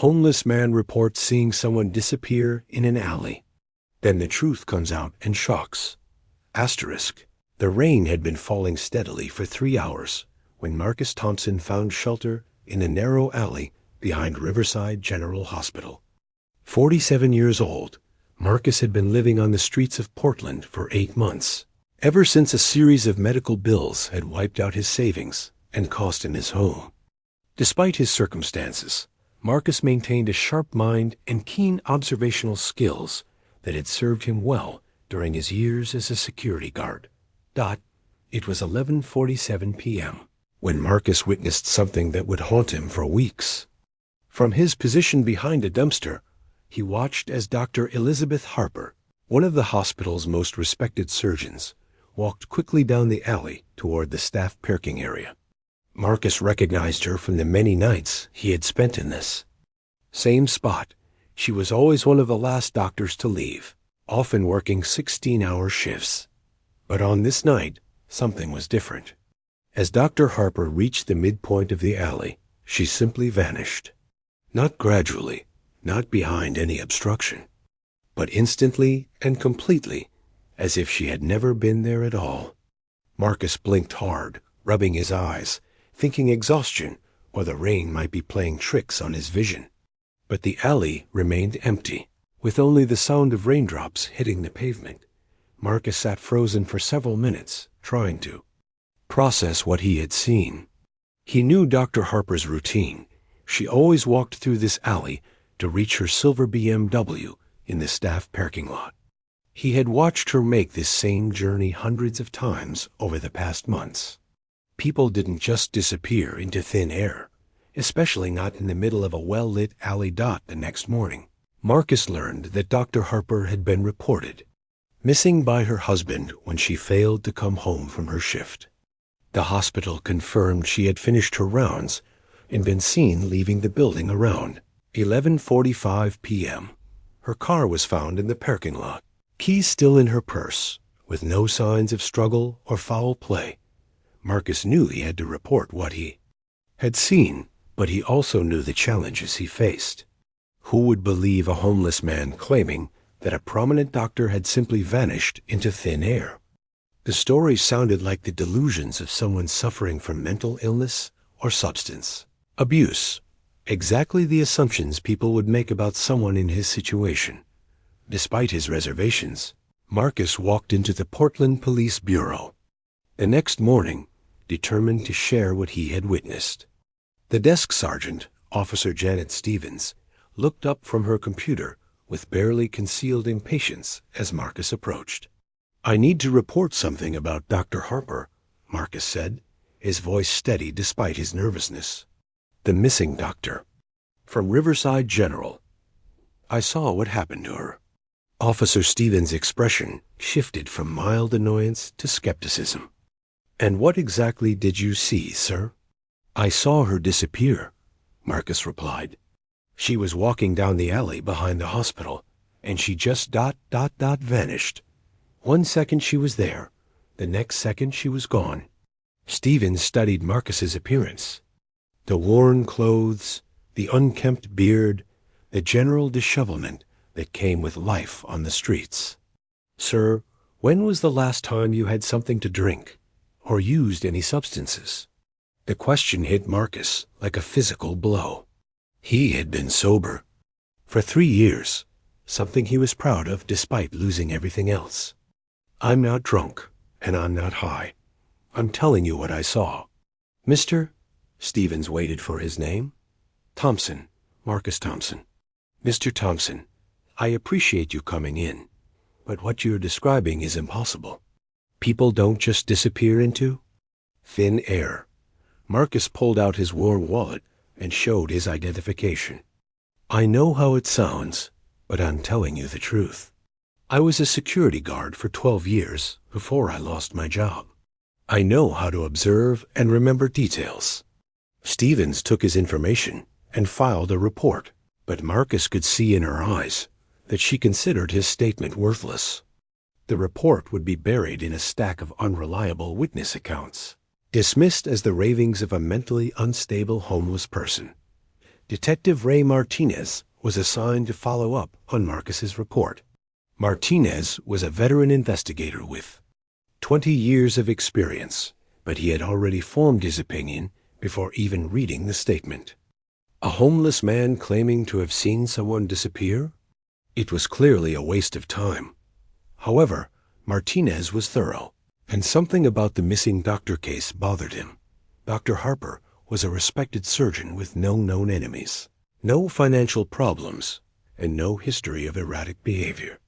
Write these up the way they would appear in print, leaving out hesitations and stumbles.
Homeless man reports seeing someone disappear in an alley. Then the truth comes out and shocks. Asterisk. The rain had been falling steadily for 3 hours when Marcus Thompson found shelter in a narrow alley behind Riverside General Hospital. 47 years old, Marcus had been living on the streets of Portland for 8 months, ever since a series of medical bills had wiped out his savings and cost him his home. Despite his circumstances, Marcus maintained a sharp mind and keen observational skills that had served him well during his years as a security guard. It was 11:47 p.m. when Marcus witnessed something that would haunt him for weeks. From his position behind a dumpster, he watched as Dr. Elizabeth Harper, one of the hospital's most respected surgeons, walked quickly down the alley toward the staff parking area. Marcus recognized her from the many nights he had spent in this same spot. She was always one of the last doctors to leave, often working 16-hour shifts. But on this night, something was different. As Dr. Harper reached the midpoint of the alley, she simply vanished. Not gradually, not behind any obstruction, but instantly and completely, as if she had never been there at all. Marcus blinked hard, rubbing his eyes, thinking exhaustion or the rain might be playing tricks on his vision. But the alley remained empty, with only the sound of raindrops hitting the pavement. Marcus sat frozen for several minutes, trying to process what he had seen. He knew Dr. Harper's routine. She always walked through this alley to reach her silver BMW in the staff parking lot. He had watched her make this same journey hundreds of times over the past months. People didn't just disappear into thin air, especially not in the middle of a well-lit alley. The next morning, Marcus learned that Dr. Harper had been reported missing by her husband when she failed to come home from her shift. The hospital confirmed she had finished her rounds and been seen leaving the building around 11:45 p.m. Her car was found in the parking lot, keys still in her purse, with no signs of struggle or foul play. Marcus knew he had to report what he had seen, but he also knew the challenges he faced. Who would believe a homeless man claiming that a prominent doctor had simply vanished into thin air? The story sounded like the delusions of someone suffering from mental illness or substance abuse, exactly the assumptions people would make about someone in his situation. Despite his reservations, Marcus walked into the Portland Police Bureau the next morning, determined to share what he had witnessed. The desk sergeant, Officer Janet Stevens, looked up from her computer with barely concealed impatience as Marcus approached. "I need to report something about Dr. Harper," Marcus said, his voice steady despite his nervousness. "The missing doctor. From Riverside General. I saw what happened to her." Officer Stevens' expression shifted from mild annoyance to skepticism. "And what exactly did you see, sir?" "I saw her disappear," Marcus replied. "She was walking down the alley behind the hospital, and she just vanished. 1 second she was there, the next second she was gone." Stevens studied Marcus's appearance. The worn clothes, the unkempt beard, the general dishevelment that came with life on the streets. "Sir, when was the last time you had something to drink, or used any substances?" The question hit Marcus like a physical blow. He had been sober for 3 years, something he was proud of despite losing everything else. "I'm not drunk, and I'm not high. I'm telling you what I saw." "Mr.?" Stevens waited for his name. "Thompson, Marcus Thompson." "Mr. Thompson, I appreciate you coming in, but what you're describing is impossible. People don't just disappear into thin air." Marcus pulled out his worn wallet and showed his identification. "I know how it sounds, but I'm telling you the truth. I was a security guard for 12 years before I lost my job. I know how to observe and remember details." Stevens took his information and filed a report, but Marcus could see in her eyes that she considered his statement worthless. The report would be buried in a stack of unreliable witness accounts, dismissed as the ravings of a mentally unstable homeless person. Detective Ray Martinez was assigned to follow up on Marcus's report. Martinez was a veteran investigator with 20 years of experience, but he had already formed his opinion before even reading the statement. A homeless man claiming to have seen someone disappear? It was clearly a waste of time. However, Martinez was thorough, and something about the missing doctor case bothered him. Dr. Harper was a respected surgeon with no known enemies, no financial problems, and no history of erratic behavior.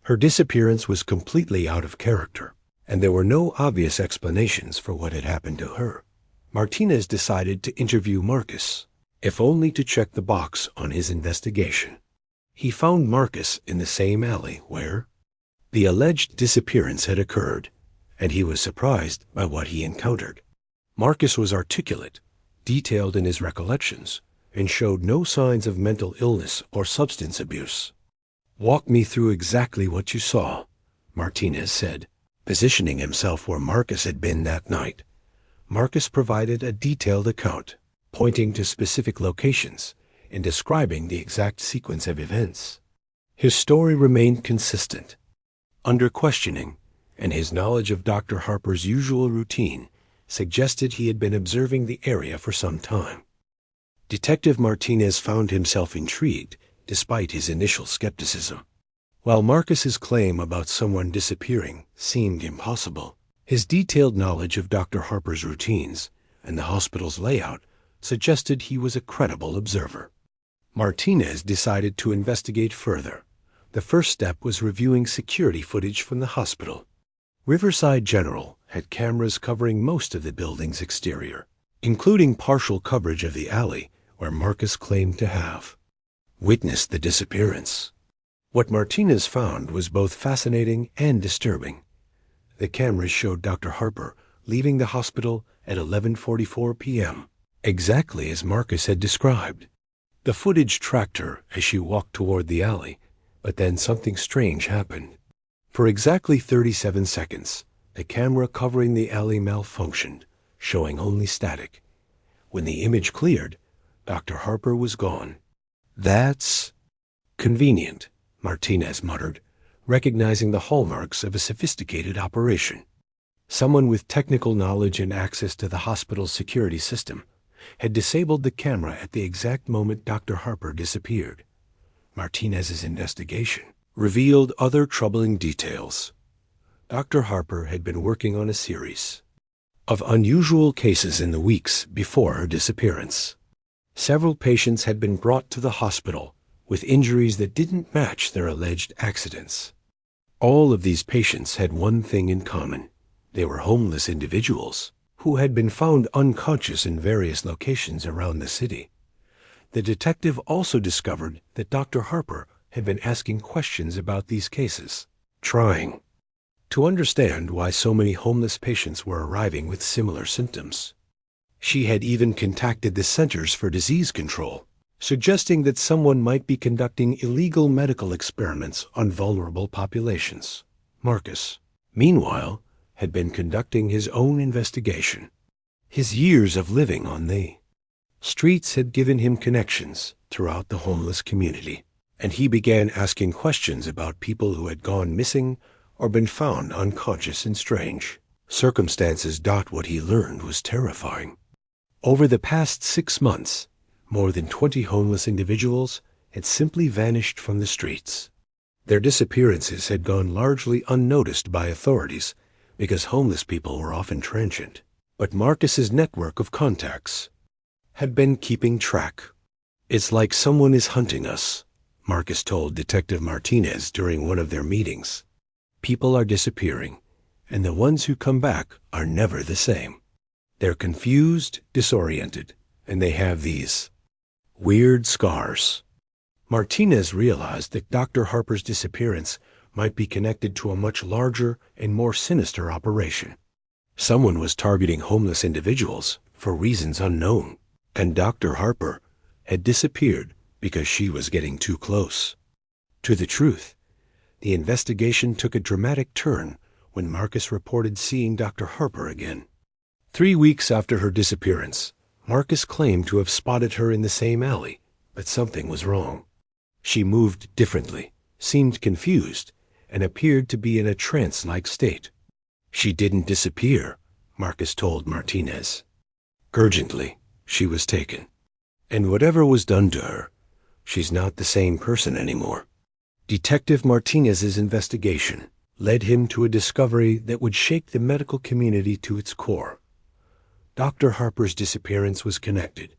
Her disappearance was completely out of character, and there were no obvious explanations for what had happened to her. Martinez decided to interview Marcus, if only to check the box on his investigation. He found Marcus in the same alley where the alleged disappearance had occurred, and he was surprised by what he encountered. Marcus was articulate, detailed in his recollections, and showed no signs of mental illness or substance abuse. "Walk me through exactly what you saw," Martinez said, positioning himself where Marcus had been that night. Marcus provided a detailed account, pointing to specific locations and describing the exact sequence of events. His story remained consistent. Under questioning, and his knowledge of Dr. Harper's usual routine suggested he had been observing the area for some time. Detective Martinez found himself intrigued despite his initial skepticism. While Marcus's claim about someone disappearing seemed impossible, his detailed knowledge of Dr. Harper's routines and the hospital's layout suggested he was a credible observer. Martinez decided to investigate further. The first step was reviewing security footage from the hospital. Riverside General had cameras covering most of the building's exterior, including partial coverage of the alley where Marcus claimed to have witnessed the disappearance. What Martinez found was both fascinating and disturbing. The cameras showed Dr. Harper leaving the hospital at 11:44 p.m., exactly as Marcus had described. The footage tracked her as she walked toward the alley, but then something strange happened. For exactly 37 seconds, the camera covering the alley malfunctioned, showing only static. When the image cleared, Dr. Harper was gone. "That's convenient," Martinez muttered, recognizing the hallmarks of a sophisticated operation. Someone with technical knowledge and access to the hospital's security system had disabled the camera at the exact moment Dr. Harper disappeared. Martinez's investigation revealed other troubling details. Dr. Harper had been working on a series of unusual cases in the weeks before her disappearance. Several patients had been brought to the hospital with injuries that didn't match their alleged accidents. All of these patients had one thing in common. They were homeless individuals who had been found unconscious in various locations around the city. The detective also discovered that Dr. Harper had been asking questions about these cases, trying to understand why so many homeless patients were arriving with similar symptoms. She had even contacted the Centers for Disease Control, suggesting that someone might be conducting illegal medical experiments on vulnerable populations. Marcus, meanwhile, had been conducting his own investigation. His years of living on the streets had given him connections throughout the homeless community, and he began asking questions about people who had gone missing or been found unconscious in strange circumstances. What he learned was terrifying. Over the past 6 months, more than 20 homeless individuals had simply vanished from the streets. Their disappearances had gone largely unnoticed by authorities because homeless people were often transient. But Marcus's network of contacts had been keeping track. "It's like someone is hunting us," Marcus told Detective Martinez during one of their meetings. "People are disappearing, and the ones who come back are never the same. They're confused, disoriented, and they have these weird scars." Martinez realized that Dr. Harper's disappearance might be connected to a much larger and more sinister operation. Someone was targeting homeless individuals for reasons unknown, and Dr. Harper had disappeared because she was getting too close to the truth. The investigation took a dramatic turn when Marcus reported seeing Dr. Harper again. 3 weeks after her disappearance, Marcus claimed to have spotted her in the same alley that something was wrong. She moved differently, seemed confused, and appeared to be in a trance-like state. She didn't disappear, Marcus told Martinez. Urgently, she was taken. And whatever was done to her, she's not the same person anymore. Detective Martinez's investigation led him to a discovery that would shake the medical community to its core. Dr. Harper's disappearance was connected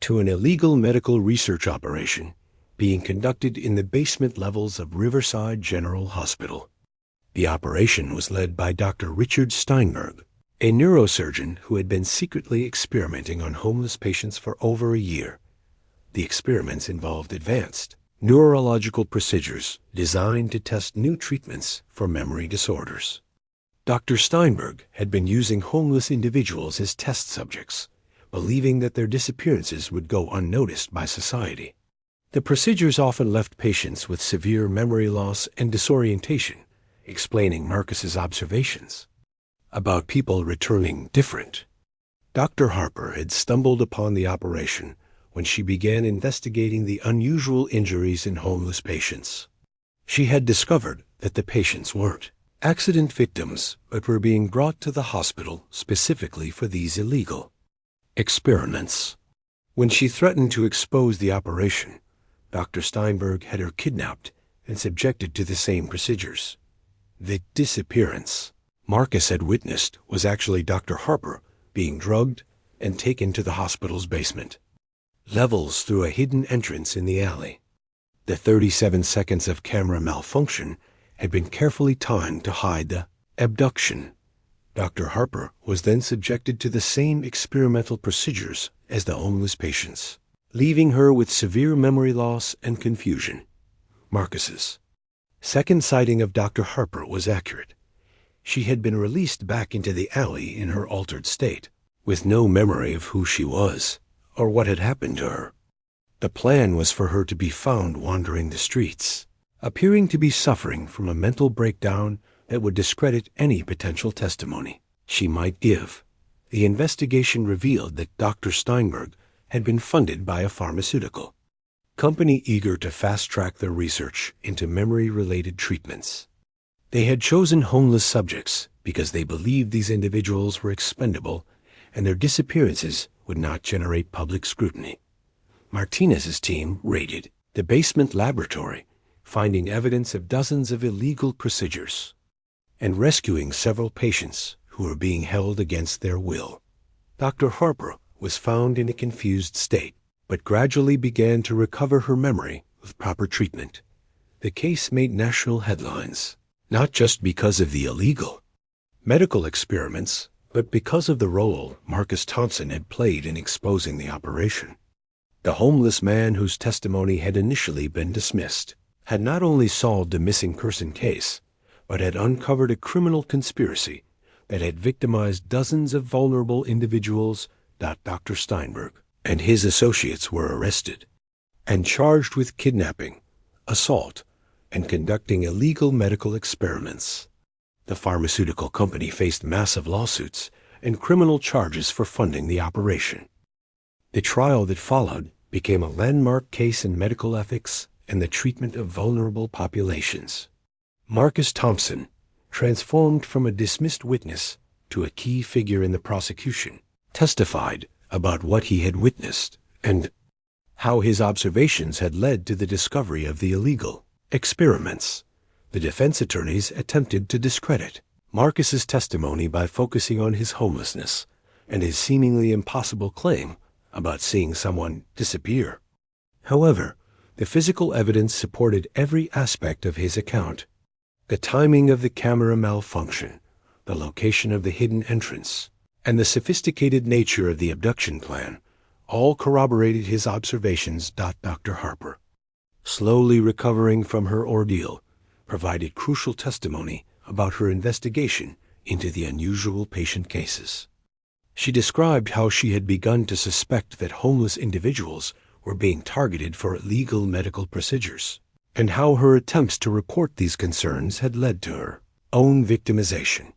to an illegal medical research operation being conducted in the basement levels of Riverside General Hospital. The operation was led by Dr. Richard Steinberg, a neurosurgeon who had been secretly experimenting on homeless patients for over a year. The experiments involved advanced neurological procedures designed to test new treatments for memory disorders. Dr. Steinberg had been using homeless individuals as test subjects, believing that their disappearances would go unnoticed by society. The procedures often left patients with severe memory loss and disorientation, explaining Marcus's observations about people returning different. Dr. Harper had stumbled upon the operation when she began investigating the unusual injuries in homeless patients. She had discovered that the patients weren't accident victims, but were being brought to the hospital specifically for these illegal experiments. When she threatened to expose the operation, Dr. Steinberg had her kidnapped and subjected to the same procedures. The disappearance Marcus had witnessed was actually Dr. Harper being drugged and taken to the hospital's basement levels through a hidden entrance in the alley. The 37 seconds of camera malfunction had been carefully timed to hide the abduction. Dr. Harper was then subjected to the same experimental procedures as the homeless patients, leaving her with severe memory loss and confusion. Marcus's second sighting of Dr. Harper was accurate. She had been released back into the alley in her altered state, with no memory of who she was or what had happened to her. The plan was for her to be found wandering the streets, appearing to be suffering from a mental breakdown that would discredit any potential testimony she might give. The investigation revealed that Dr. Steinberg had been funded by a pharmaceutical company eager to fast-track their research into memory-related treatments. They had chosen homeless subjects because they believed these individuals were expendable and their disappearances would not generate public scrutiny. Martinez's team raided the basement laboratory, finding evidence of dozens of illegal procedures and rescuing several patients who were being held against their will. Dr. Harper was found in a confused state, but gradually began to recover her memory with proper treatment. The case made national headlines, not just because of the illegal medical experiments, but because of the role Marcus Thompson had played in exposing the operation. The homeless man whose testimony had initially been dismissed had not only solved the missing person case, but had uncovered a criminal conspiracy that had victimized dozens of vulnerable individuals. Dr. Steinberg and his associates were arrested and charged with kidnapping, assault, and conducting illegal medical experiments. The pharmaceutical company faced massive lawsuits and criminal charges for funding the operation. The trial that followed became a landmark case in medical ethics and the treatment of vulnerable populations. Marcus Thompson, transformed from a dismissed witness to a key figure in the prosecution, testified about what he had witnessed and how his observations had led to the discovery of the illegal experiments. The defense attorneys attempted to discredit Marcus's testimony by focusing on his homelessness and his seemingly impossible claim about seeing someone disappear. However, the physical evidence supported every aspect of his account. The timing of the camera malfunction, the location of the hidden entrance, and the sophisticated nature of the abduction plan all corroborated his observations. Dr. Harper, slowly recovering from her ordeal, provided crucial testimony about her investigation into the unusual patient cases. She described how she had begun to suspect that homeless individuals were being targeted for illegal medical procedures, and how her attempts to report these concerns had led to her own victimization.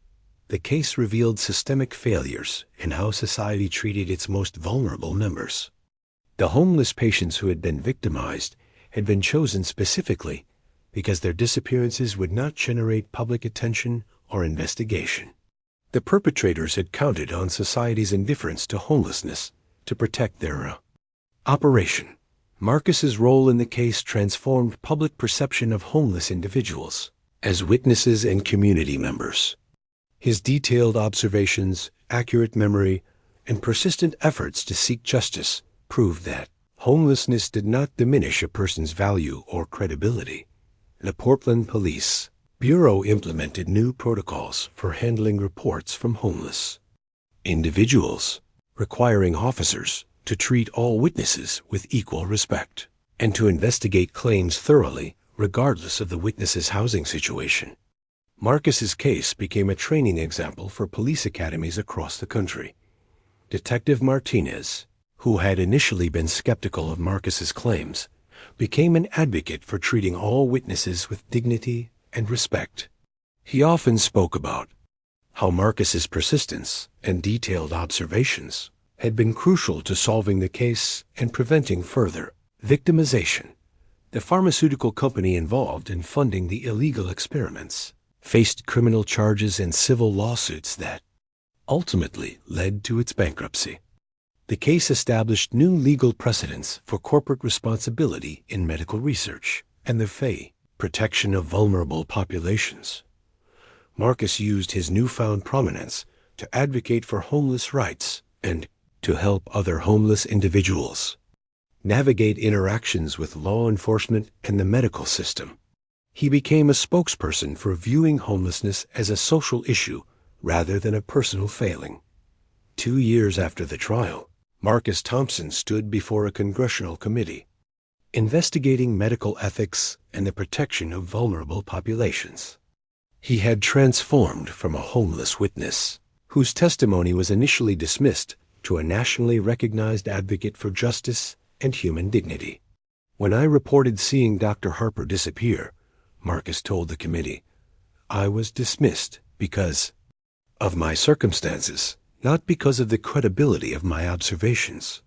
The case revealed systemic failures in how society treated its most vulnerable members. The homeless patients who had been victimized had been chosen specifically because their disappearances would not generate public attention or investigation. The perpetrators had counted on society's indifference to homelessness to protect their operation. Marcus's role in the case transformed public perception of homeless individuals as witnesses and community members. His detailed observations, accurate memory, and persistent efforts to seek justice proved that homelessness did not diminish a person's value or credibility. The Portland Police Bureau implemented new protocols for handling reports from homeless individuals, requiring officers to treat all witnesses with equal respect and to investigate claims thoroughly, regardless of the witness's housing situation. Marcus's case became a training example for police academies across the country. Detective Martinez, who had initially been skeptical of Marcus's claims, became an advocate for treating all witnesses with dignity and respect. He often spoke about how Marcus's persistence and detailed observations had been crucial to solving the case and preventing further victimization. The pharmaceutical company involved in funding the illegal experiments faced criminal charges and civil lawsuits that ultimately led to its bankruptcy. The case established new legal precedents for corporate responsibility in medical research and the protection of vulnerable populations. Marcus used his newfound prominence to advocate for homeless rights and to help other homeless individuals navigate interactions with law enforcement and the medical system. He became a spokesperson for viewing homelessness as a social issue rather than a personal failing. 2 years after the trial, Marcus Thompson stood before a congressional committee investigating medical ethics and the protection of vulnerable populations. He had transformed from a homeless witness, whose testimony was initially dismissed, to a nationally recognized advocate for justice and human dignity. When I reported seeing Dr. Harper disappear, Marcus told the committee, I was dismissed because of my circumstances, not because of the credibility of my observations.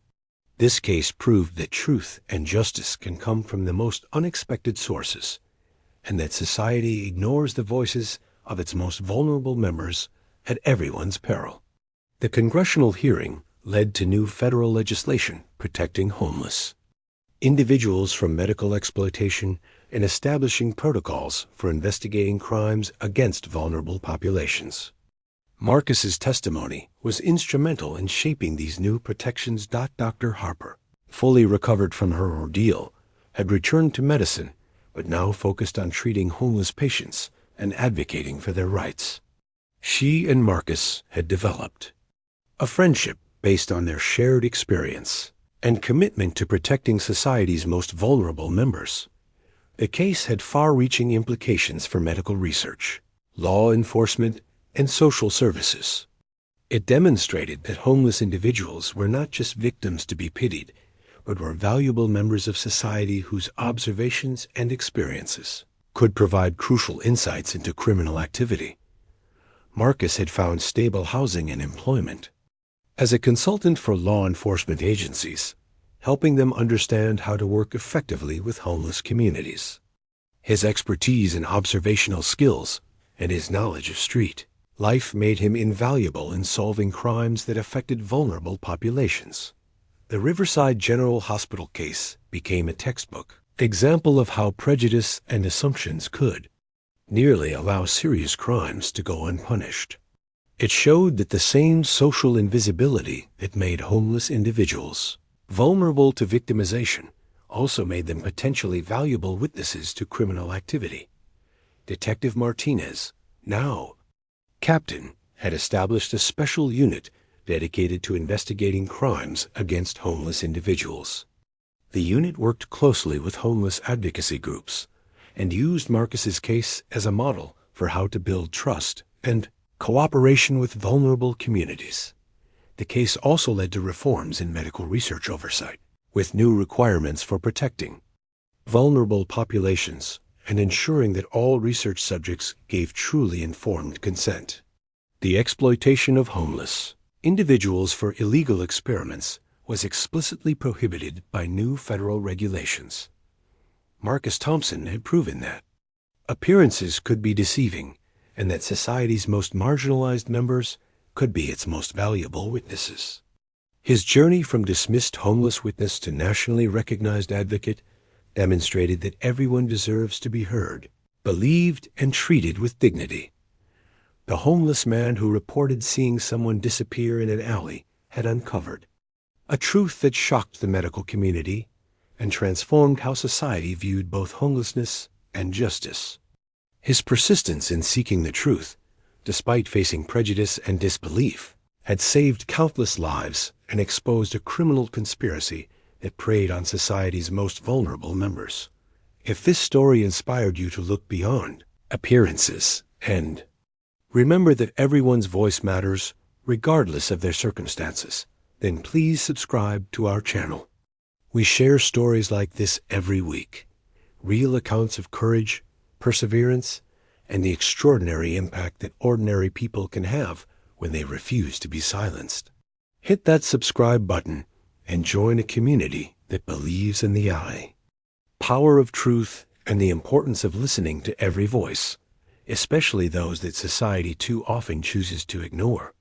This case proved that truth and justice can come from the most unexpected sources, and that society ignores the voices of its most vulnerable members at everyone's peril. The congressional hearing led to new federal legislation protecting homeless individuals from medical exploitation and establishing protocols for investigating crimes against vulnerable populations. Marcus's testimony was instrumental in shaping these new protections. Dr. Harper, fully recovered from her ordeal, had returned to medicine, but now focused on treating homeless patients and advocating for their rights. She and Marcus had developed a friendship based on their shared experience and commitment to protecting society's most vulnerable members. The case had far-reaching implications for medical research, law enforcement, and social services. It demonstrated that homeless individuals were not just victims to be pitied, but were valuable members of society whose observations and experiences could provide crucial insights into criminal activity. Marcus had found stable housing and employment as a consultant for law enforcement agencies, helping them understand how to work effectively with homeless communities. His expertise and observational skills and his knowledge of street life made him invaluable in solving crimes that affected vulnerable populations. The Riverside General Hospital case became a textbook example of how prejudice and assumptions could nearly allow serious crimes to go unpunished. It showed that the same social invisibility that made homeless individuals vulnerable to victimization also made them potentially valuable witnesses to criminal activity. Detective Martinez, now captain, had established a special unit dedicated to investigating crimes against homeless individuals. The unit worked closely with homeless advocacy groups and used Marcus's case as a model for how to build trust and cooperation with vulnerable communities. The case also led to reforms in medical research oversight, with new requirements for protecting vulnerable populations and ensuring that all research subjects gave truly informed consent. The exploitation of homeless individuals for illegal experiments was explicitly prohibited by new federal regulations. Marcus Thompson had proven that appearances could be deceiving, and that society's most marginalized members could be its most valuable witnesses. His journey from dismissed homeless witness to nationally recognized advocate demonstrated that everyone deserves to be heard, believed, and treated with dignity. The homeless man who reported seeing someone disappear in an alley had uncovered a truth that shocked the medical community and transformed how society viewed both homelessness and justice. His persistence in seeking the truth, despite facing prejudice and disbelief, had saved countless lives and exposed a criminal conspiracy that preyed on society's most vulnerable members. If this story inspired you to look beyond appearances and remember that everyone's voice matters regardless of their circumstances, then please subscribe to our channel. We share stories like this every week, real accounts of courage, perseverance, and the extraordinary impact that ordinary people can have when they refuse to be silenced. Hit that subscribe button and join a community that believes in the eye. Power of truth and the importance of listening to every voice, especially those that society too often chooses to ignore.